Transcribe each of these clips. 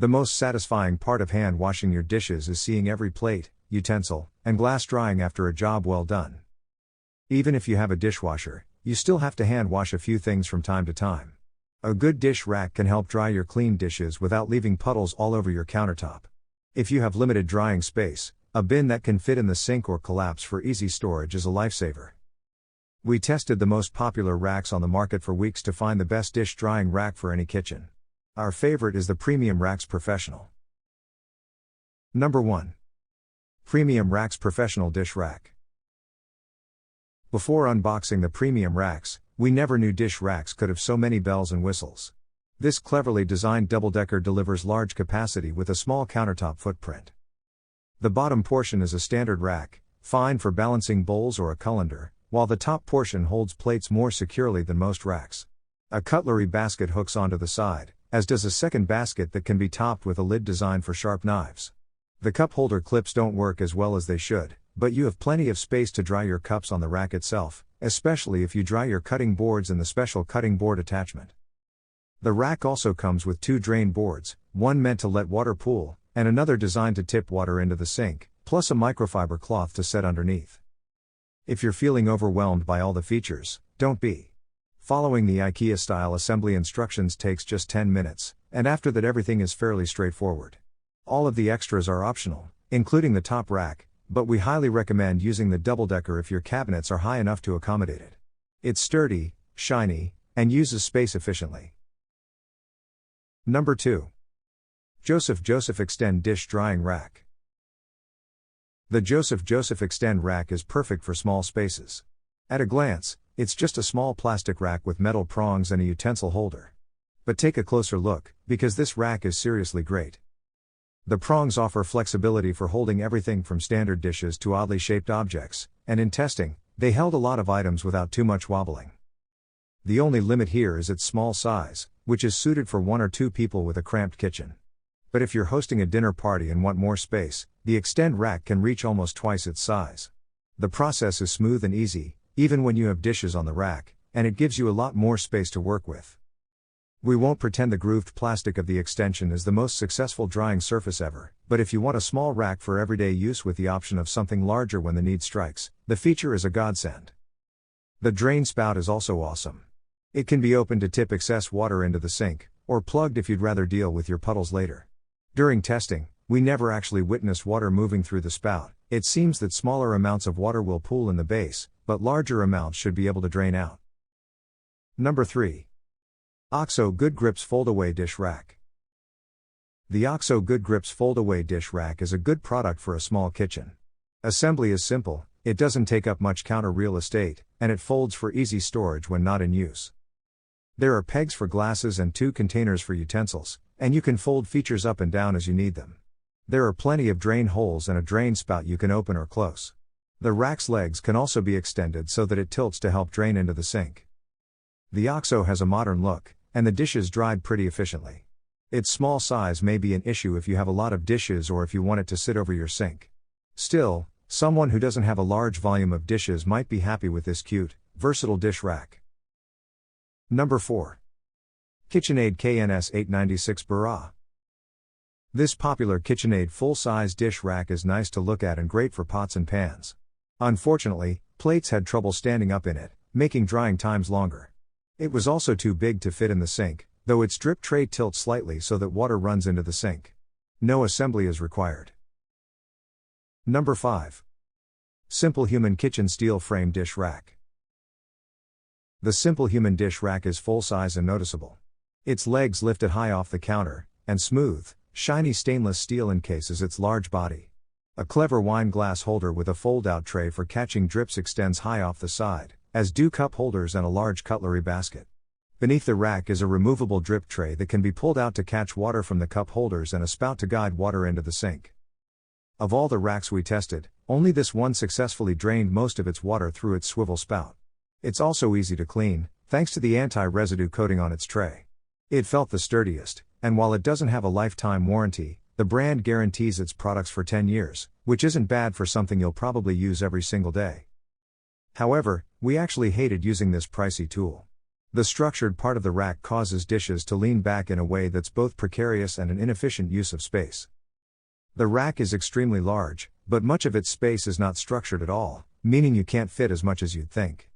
The most satisfying part of hand washing your dishes is seeing every plate, utensil, and glass drying after a job well done. Even if you have a dishwasher, you still have to hand wash a few things from time to time. A good dish rack can help dry your clean dishes without leaving puddles all over your countertop. If you have limited drying space, a bin that can fit in the sink or collapse for easy storage is a lifesaver. We tested the most popular racks on the market for weeks to find the best dish drying rack for any kitchen. Our favorite is the Premium Racks Professional. Number 1. Premium Racks Professional Dish Rack. Before unboxing the Premium Racks, we never knew dish racks could have so many bells and whistles. This cleverly designed double-decker delivers large capacity with a small countertop footprint. The bottom portion is a standard rack, fine for balancing bowls or a colander, while the top portion holds plates more securely than most racks. A cutlery basket hooks onto the side, as does a second basket that can be topped with a lid designed for sharp knives. The cup holder clips don't work as well as they should, but you have plenty of space to dry your cups on the rack itself, especially if you dry your cutting boards in the special cutting board attachment. The rack also comes with 2 drain boards, one meant to let water pool, and another designed to tip water into the sink, plus a microfiber cloth to set underneath. If you're feeling overwhelmed by all the features, don't be. Following the IKEA-style assembly instructions takes just 10 minutes, and after that everything is fairly straightforward. All of the extras are optional, including the top rack, but we highly recommend using the double-decker if your cabinets are high enough to accommodate it. It's sturdy, shiny, and uses space efficiently. Number 2. Joseph Extend Dish Drying Rack. The Joseph Extend Rack is perfect for small spaces. At a glance, it's just a small plastic rack with metal prongs and a utensil holder. But take a closer look, because this rack is seriously great. The prongs offer flexibility for holding everything from standard dishes to oddly shaped objects, and in testing, they held a lot of items without too much wobbling. The only limit here is its small size, which is suited for 1 or 2 people with a cramped kitchen. But if you're hosting a dinner party and want more space, the Extend rack can reach almost twice its size. The process is smooth and easy, even when you have dishes on the rack, and it gives you a lot more space to work with. We won't pretend the grooved plastic of the extension is the most successful drying surface ever, but if you want a small rack for everyday use with the option of something larger when the need strikes, the feature is a godsend. The drain spout is also awesome. It can be opened to tip excess water into the sink, or plugged if you'd rather deal with your puddles later. During testing, we never actually witnessed water moving through the spout. It seems that smaller amounts of water will pool in the base, but larger amounts should be able to drain out. Number 3. OXO Good Grips Fold-Away Dish Rack. The OXO Good Grips Fold-Away Dish Rack is a good product for a small kitchen. Assembly is simple, it doesn't take up much counter real estate, and it folds for easy storage when not in use. There are pegs for glasses and 2 containers for utensils, and you can fold features up and down as you need them. There are plenty of drain holes and a drain spout you can open or close. The rack's legs can also be extended so that it tilts to help drain into the sink. The OXO has a modern look, and the dishes dried pretty efficiently. Its small size may be an issue if you have a lot of dishes or if you want it to sit over your sink. Still, someone who doesn't have a large volume of dishes might be happy with this cute, versatile dish rack. Number 4. KitchenAid KNS 896 Bara. This popular KitchenAid full-size dish rack is nice to look at and great for pots and pans. Unfortunately, plates had trouble standing up in it, making drying times longer. It was also too big to fit in the sink, though its drip tray tilts slightly so that water runs into the sink. No assembly is required. Number 5. Simple Human Kitchen Steel Frame Dish Rack. The Simple Human Dish Rack is full-size and noticeable. Its legs lifted high off the counter, and smooth, shiny stainless steel encases its large body. A clever wine glass holder with a fold-out tray for catching drips extends high off the side, as do cup holders and a large cutlery basket. Beneath the rack is a removable drip tray that can be pulled out to catch water from the cup holders and a spout to guide water into the sink. Of all the racks we tested, only this one successfully drained most of its water through its swivel spout. It's also easy to clean, thanks to the anti-residue coating on its tray. It felt the sturdiest, and while it doesn't have a lifetime warranty, the brand guarantees its products for 10 years, which isn't bad for something you'll probably use every single day. However, we actually hated using this pricey tool. The structured part of the rack causes dishes to lean back in a way that's both precarious and an inefficient use of space. The rack is extremely large, but much of its space is not structured at all, meaning you can't fit as much as you'd think.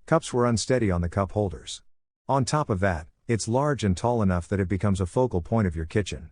Cups were unsteady on the cup holders. On top of that, it's large and tall enough that it becomes a focal point of your kitchen.